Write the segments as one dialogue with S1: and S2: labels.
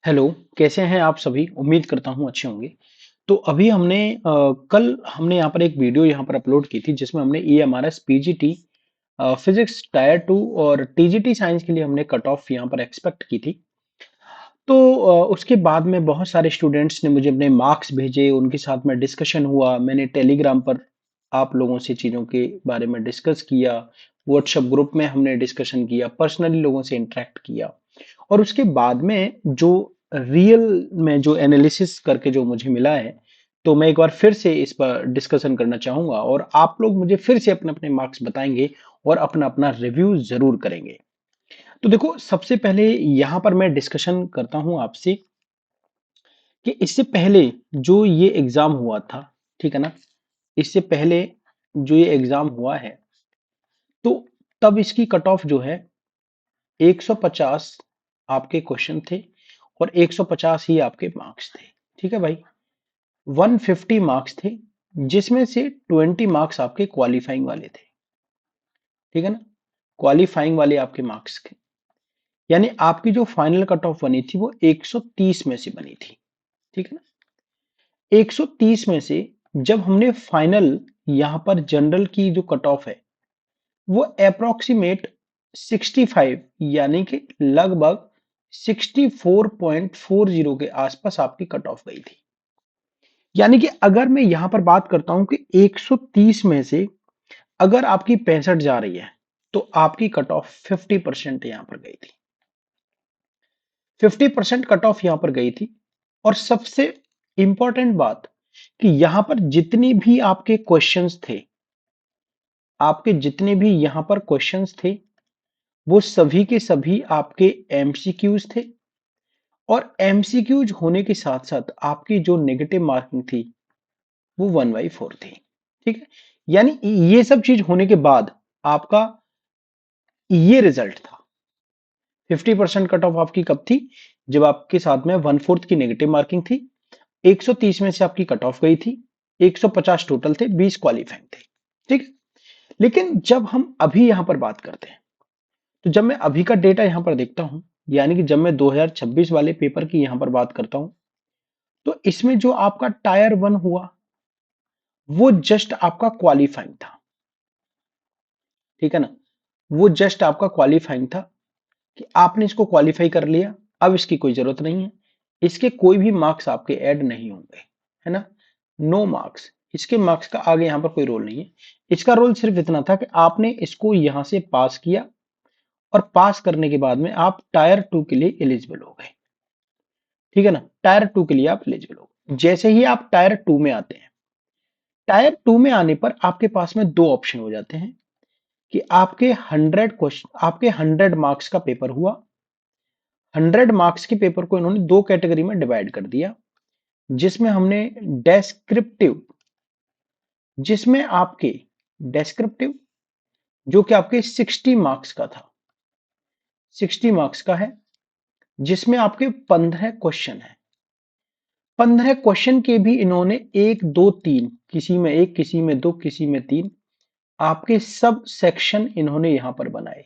S1: Hello, कैसे हैं आप सभी? उम्मीद करता हूँ अच्छे होंगे। तो अभी कल हमने यहाँ पर एक वीडियो यहाँ पर अपलोड की थी जिसमें हमने ईएमआरएस, पीजीटी, फिजिक्स टायर 2 और टीजीटी साइंस के लिए हमने कट ऑफ यहाँ पर एक्सपेक्ट की थी। तो उसके बाद में बहुत सारे स्टूडेंट्स ने मुझे अपने मार्क्स भेजे, उनके साथ में डिस्कशन हुआ। मैंने टेलीग्राम पर आप लोगों से चीज़ों के बारे में डिस्कस किया, व्हाट्सएप ग्रुप में हमने डिस्कशन किया, पर्सनली लोगों से इंटरेक्ट किया। और उसके बाद में जो रियल में जो एनालिसिस करके जो मुझे मिला है, तो मैं एक बार फिर से इस पर डिस्कशन करना चाहूँगा और आप लोग मुझे फिर से अपने-अपने मार्क्स बताएँगे और अपना-अपना रिव्यू ज़रूर करेंगे। तो देखो, सबसे पहले यहाँ पर मैं डिस्कशन करता हूँ आपसे कि इससे पहले जो ये एग्ज़ाम हुआ था, ठीक है ना? इससे पहले जो ये एग्ज़ाम हुआ है, तो तब इसकी कट ऑफ जो है 150 आपके क्वेश्चन थे और 150 ही आपके मार्क्स थे। ठीक है भाई? 150 मार्क्स थे, जिसमें से 20 मार्क्स आपके क्वालीफाइंग वाले थे। ठीक है ना? क्वालीफाइंग वाले आपके मार्क्स थे। यानी आपकी जो फाइनल कट ऑफ बनी थी वो 130 में से बनी थी। ठीक है ना? 130 में से जब हमने फाइनल यहां पर जनरल की जो कट ऑफ है वो अप्रोक्सीमेट 65 यानी कि लगभग 64.40 के आसपास आपकी कट ऑफ गई थी। यानी कि अगर मैं यहां पर बात करता हूं कि 130 में से अगर आपकी 65 जा रही है तो आपकी कट ऑफ 50% यहां पर गई थी। 50% कट ऑफ यहां पर गई थी। और सबसे इंपॉर्टेंट बात कि यहां पर जितनी भी आपके क्वेश्चंस थे, आपके जितने भी यहां पर क्वेश्चंस थे, वो सभी के सभी आपके एमसीक्यूज थे। और एमसीक्यूज होने के साथ साथ आपकी जो नेगेटिव मार्किंग थी वो 1/4 थी। ठीक है? यानी ये सब चीज होने के बाद आपका ये रिजल्ट था। 50% कट ऑफ आपकी कब थी? जब आपके साथ में 1/4 की नेगेटिव मार्किंग थी। 130 में से आपकी कट ऑफ गई थी। 150 टोटल थे, 20 क्वालिफाइंग थे। ठीक है? लेकिन जब हम अभी यहां पर बात करते हैं, तो जब मैं अभी का डेटा यहां पर देखता हूं, यानी कि जब मैं 2026 वाले पेपर की यहां पर बात करता हूं, तो इसमें जो आपका टायर 1 हुआ वो जस्ट आपका क्वालिफाइंग था। ठीक है ना? वो जस्ट आपका क्वालिफाइंग था कि आपने इसको क्वालिफाई कर लिया। अब इसकी कोई जरूरत नहीं है, इसके कोई भी मार्क्स आपके ऐड नहीं होंगे, है ना? नो मार्क्स, इसके मार्क्स का आगे यहां पर कोई रोल नहीं है। इसका रोल सिर्फ इतना था कि आपने इसको यहां से पास किया और पास करने के बाद में आप टायर 2 के लिए एलिजिबल हो गए। ठीक है ना? टायर 2 के लिए आप एलिजिबल हो गए। जैसे ही आप टायर 2 में आते हैं, टायर 2 में आने पर आपके पास में दो ऑप्शन हो जाते हैं कि आपके 100 क्वेश्चन, आपके 100 मार्क्स का पेपर हुआ। 100 मार्क्स के पेपर को इन्होंने दो कैटेगरी में डिवाइड कर दिया, जिसमें हमने डेस्क्रिप्टिव, जिसमें आपके डेस्क्रिप्टिव जो कि आपके 60 मार्क्स का था, 60 मार्क्स का है, जिसमें आपके 15 क्वेश्चन है। 15 क्वेश्चन के भी इन्होंने एक दो तीन, किसी में एक, किसी में दो, किसी में तीन, आपके सब सेक्शन इन्होंने यहां पर बनाए।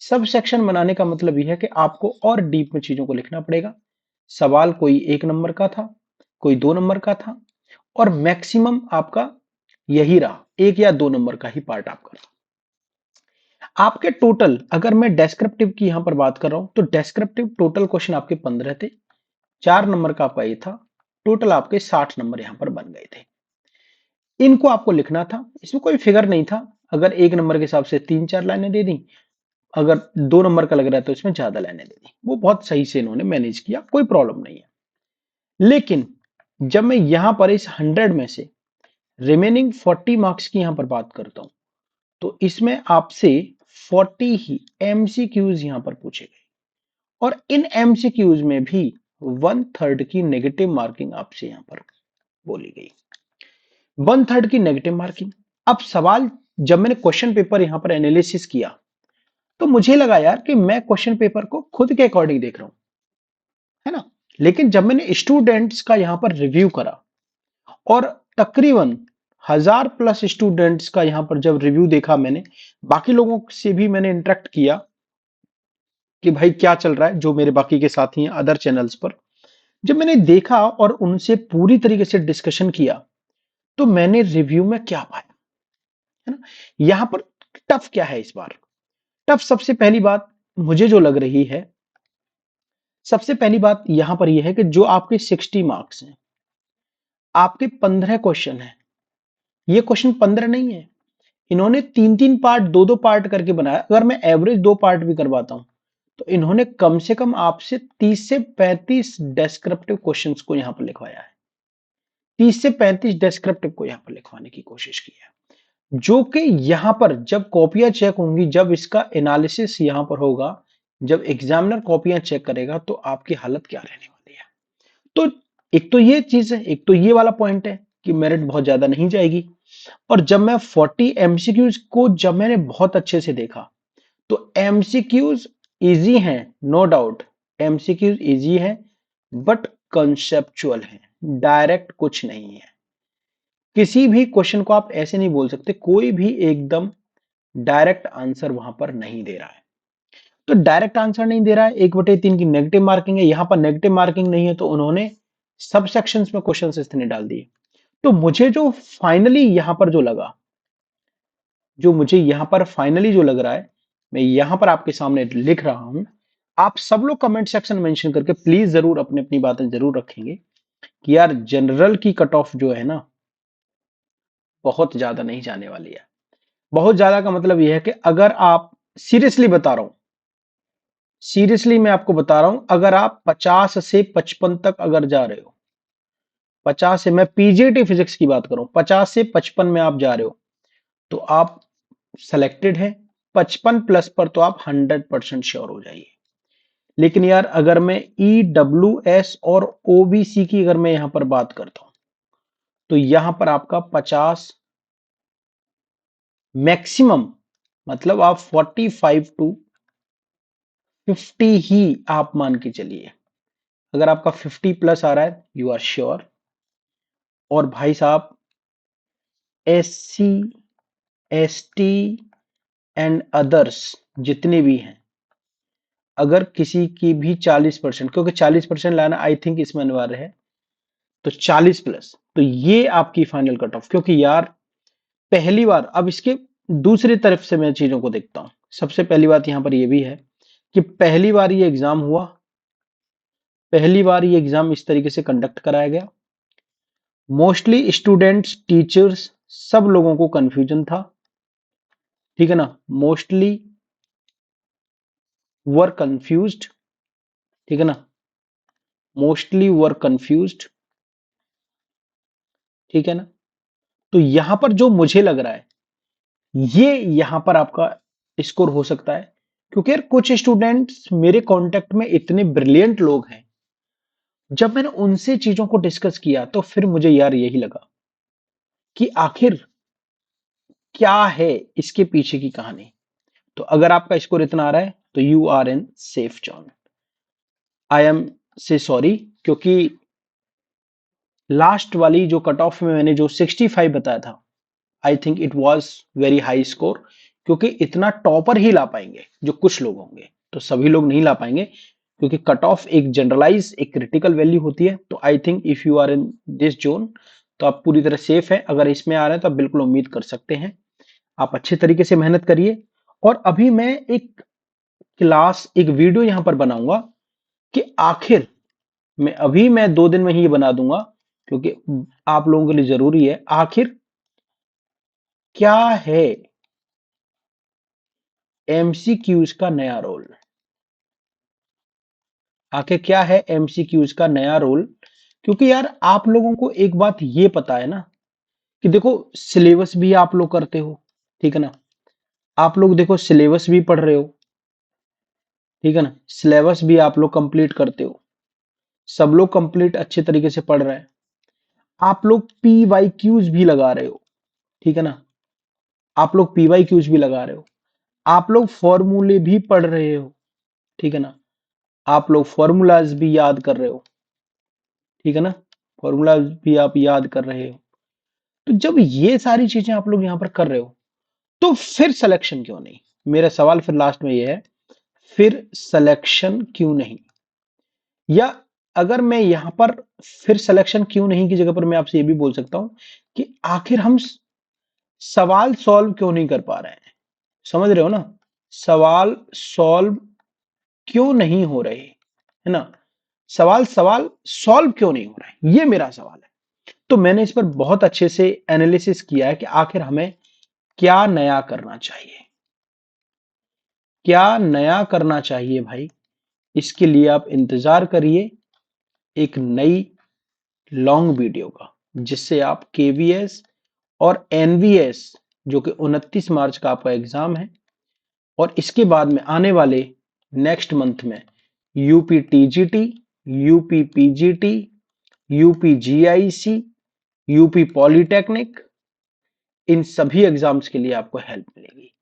S1: सब सेक्शन बनाने का मतलब यह है कि आपको और डीप में चीजों को लिखना पड़ेगा। सवाल कोई 1 नंबर का था, कोई 2 नंबर का था, और मैक्सिमम आपका यही रहा, 1 या 2 नंबर का ही पार्ट आपका रहा। आपके टोटल, अगर मैं डेस्क्रिप्टिव की यहां पर बात कर रहा हूं, तो डेस्क्रिप्टिव टोटल क्वेश्चन आपके 15 थे। 4 नंबर का आपका ये था। टोटल आपके 60 नंबर यहां पर बन गए थे। इनको आपको लिखना था, इसमें कोई फिगर नहीं था। अगर 1 नंबर के हिसाब से 3-4 लाइनें दे दी, अगर 2 नंबर का लग रहा है तो इसमें ज्यादा लाइनें दे दी। वो बहुत सही से इन्होंने मैनेज किया, कोई प्रॉब्लम नहीं है। लेकिन जब मैं यहां पर इस 100 में से रिमेनिंग 40 मार्क्स की यहां पर बात करता हूं, तो इसमें आपसे 40 ही एमसीक्यूज यहां पर पूछे गए। और इन एमसीक्यूज में भी 1/3 की नेगेटिव मार्किंग आपसे यहां पर बोली गई। 1/3 की नेगेटिव मार्किंग। अब सवाल, जब मैंने क्वेश्चन पेपर यहां पर एनालिसिस किया, तो मुझे लगा यार कि मैं क्वेश्चन पेपर को खुद के अकॉर्डिंग देख रहा हूं, है ना? लेकिन जब मैंने स्टूडेंट्स का यहां पर रिव्यू करा और तकरीबन 1000+ स्टूडेंट्स का यहां पर जब रिव्यू देखा मैंने, बाकी लोगों से भी मैंने इंटरेक्ट किया, कि भाई क्या चल रहा है, जो मेरे बाकी के साथी हैं अदर चैनल्स पर। जब मैंने देखा और उनसे पूरी तरीके से डिस्कशन किया, तो मैंने रिव्यू में क्या पाया, है ना। यहां पर टफ क्या है इस बार? टफ सबसे पहली बात मुझे जो लग रही है, सबसे पहली बात यहां पर यह है कि जो आपके 60 मार्क्स हैं, आपके 15 क्वेश्चन हैं। ये क्वेश्चन 15 नहीं है, इन्होंने तीन तीन पार्ट, दो दो पार्ट करके बनाया। अगर मैं एवरेज दो पार्ट भी करवाता हूं, तो इन्होंने कम से कम आपसे 30 से 35 डेस्क्रिप्टिव क्वेश्चंस को यहां पर लिखवाया है। 30 से 35 डेस्क्रिप्टिव को यहां पर लिखवाने की कोशिश की है, जो कि यहां पर जब कॉपियां चेक होंगी, जब इसका एनालिसिस यहां पर होगा, जब एग्जामिनर कॉपियां चेक करेगा, तो आपकी हालत क्या रहने वाली है। तो एक तो ये चीज है, एक तो ये वाला पॉइंट है कि मेरिट बहुत ज्यादा नहीं जाएगी। और जब मैं 40 एमसीक्यूज को जब मैंने बहुत अच्छे से देखा, तो एमसीक्यूज इजी हैं, नो डाउट। एमसीक्यूज इजी है, बट कंसेप्चुअल है, डायरेक्ट कुछ नहीं है। किसी भी क्वेश्चन को आप ऐसे नहीं बोल सकते, कोई भी एकदम डायरेक्ट आंसर वहां पर नहीं दे रहा है। तो डायरेक्ट आंसर नहीं दे रहा है, 1/3 की नेगेटिव मार्किंग है, यहां पर नेगेटिव मार्किंग नहीं है, तो उन्होंने सब सेक्शंस में क्वेश्चन इतने डाल दिए। तो मुझे जो फाइनली यहां पर जो लगा, जो मुझे यहां पर फाइनली जो लग रहा है, मैं यहां पर आपके सामने लिख रहा हूं। आप सब लोग कमेंट सेक्शन मेंशन करके प्लीज जरूर अपनी अपनी बातें जरूर रखेंगे कि यार जनरल की कट ऑफ जो है ना, बहुत ज्यादा नहीं जाने वाली है। बहुत ज्यादा का मतलब यह है कि अगर आप, सीरियसली बता रहा हूं, सीरियसली मैं आपको बता रहा हूं, अगर आप 50 से 55 तक अगर जा रहे हो, 50 से, मैं पीजीटी फिजिक्स की बात करूं, 50 से 55 में आप जा रहे हो, तो आप सेलेक्टेड है। 55 प्लस पर तो आप 100% श्योर हो जाइए। लेकिन यार अगर मैं EWS और OBC की अगर मैं यहां पर बात करता हूं, तो यहां पर आपका 50 मैक्सिमम, मतलब आप 45 टू 50 ही आप मान के चलिए। अगर आपका 50 प्लस आ रहा है, यू आर श्योर। और भाई साहब, SC ST एंड अदर्स जितने भी हैं, अगर किसी की भी 40%, क्योंकि 40% लाना आई थिंक इसमें अनिवार्य है, तो 40 प्लस, तो ये आपकी फाइनल कट ऑफ। क्योंकि यार पहली बार, अब इसके दूसरी तरफ से मैं चीजों को देखता हूं। सबसे पहली बात यहां पर यह भी है कि पहली बार ये एग्जाम हुआ, पहली बार ये एग्जाम इस तरीके से कंडक्ट कराया गया। मोस्टली स्टूडेंट्स, टीचर्स, सब लोगों को कंफ्यूजन था, ठीक है ना। मोस्टली वर कंफ्यूज्ड, ठीक है ना, मोस्टली वर कंफ्यूज्ड, ठीक है ना। तो यहां पर जो मुझे लग रहा है, ये यहां पर आपका स्कोर हो सकता है। क्योंकि यार कुछ स्टूडेंट्स मेरे कांटेक्ट में इतने ब्रिलियंट लोग हैं, जब मैंने उनसे चीजों को डिस्कस किया, तो फिर मुझे यार यही लगा कि आखिर क्या है इसके पीछे की कहानी। तो अगर आपका स्कोर इतना आ रहा है, तो you are in safe zone. I am so sorry, क्योंकि लास्ट वाली जो कट ऑफ में मैंने जो 65 बताया था, I think it was very high score. क्योंकि इतना टॉपर ही ला पाएंगे जो कुछ लोग होंगे, तो सभी लोग नहीं ला पाएंगे। क्योंकि कट ऑफ एक जनरलाइज, एक क्रिटिकल वैल्यू होती है। तो I think if you are in this zone, तो आप पूरी तरह सेफ है। अगर इसमें आ रहे हैं तो आप बिल्कुल उम्मीद कर सकते हैं। आप अच्छे तरीके से मेहनत करिए। और अभी मैं एक क्लास, एक वीडियो यहां पर बनाऊंगा कि आखिर मैं 2 दिन में ही ये बना दूंगा, क्योंकि आप लोगों के लिए जरूरी है। आखिर क्या है एमसीक्यूज का नया रोल, आखिर क्या है एमसीक्यूज का नया रोल। क्योंकि यार आप लोगों को एक बात ये पता है ना, कि देखो सिलेबस भी आप लोग करते हो, ठीक है ना। आप लोग देखो सिलेबस भी पढ़ रहे हो, ठीक है ना। सिलेबस भी आप लोग कंप्लीट करते हो, सब लोग कंप्लीट अच्छे तरीके से पढ़ रहे हैं। आप लोग PYQs भी लगा रहे हो, ठीक है ना। आप लोग PYQs भी लगा रहे हो, आप लोग फॉर्मूले भी पढ़ रहे हो, ठीक है ना। आप लोग फॉर्मूलाज भी याद कर रहे हो, ठीक है ना। फॉर्मूलाज भी आप याद कर रहे हो। तो जब ये सारी चीजें आप लोग यहां पर कर रहे हो, तो फिर सिलेक्शन क्यों नहीं? मेरा सवाल फिर लास्ट में ये है, फिर सिलेक्शन क्यों नहीं, या अगर मैं यहां पर फिर सिलेक्शन क्यों नहीं की जगह पर मैं आपसे ये भी बोल सकता हूं कि आखिर हम सवाल सॉल्व क्यों नहीं कर पा रहे हैं। समझ रहे हो ना, सवाल सॉल्व क्यों नहीं हो रहे, है ना, सवाल सवाल सॉल्व क्यों नहीं हो रहे, ये मेरा सवाल है। तो मैंने इस पर बहुत अच्छे से एनालिसिस किया है कि आखिर हमें क्या नया करना चाहिए, क्या नया करना चाहिए भाई। इसके लिए आप इंतजार करिए एक नई लॉन्ग वीडियो का, जिससे आप केवीएस और एनवीएस, जो कि 29 मार्च का आपका एग्जाम है, और इसके बाद में आने वाले नेक्स्ट मंथ में UP TGT, UP PGT, UP GIC, UP polytechnic, इन सभी एग्जाम्स के लिए आपको हेल्प मिलेगी।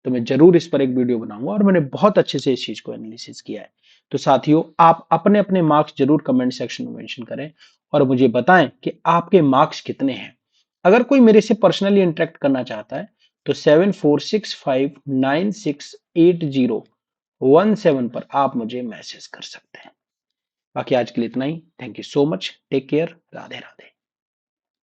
S1: तो मैं जरूर इस पर एक वीडियो बनाऊंगा और मैंने बहुत अच्छे से इस चीज को एनालिसिस किया है। तो साथियों, आप अपने अपने मार्क्स जरूर कमेंट सेक्शन में मेंशन करें और मुझे बताएं कि आपके मार्क्स कितने हैं। अगर कोई मेरे से पर्सनली इंटरेक्ट करना चाहता है तो 7465968017 पर आप मुझे मैसेज कर सकते हैं। बाकी आज के लिए इतना ही। Thank you so much, take care, Radhe Radhe.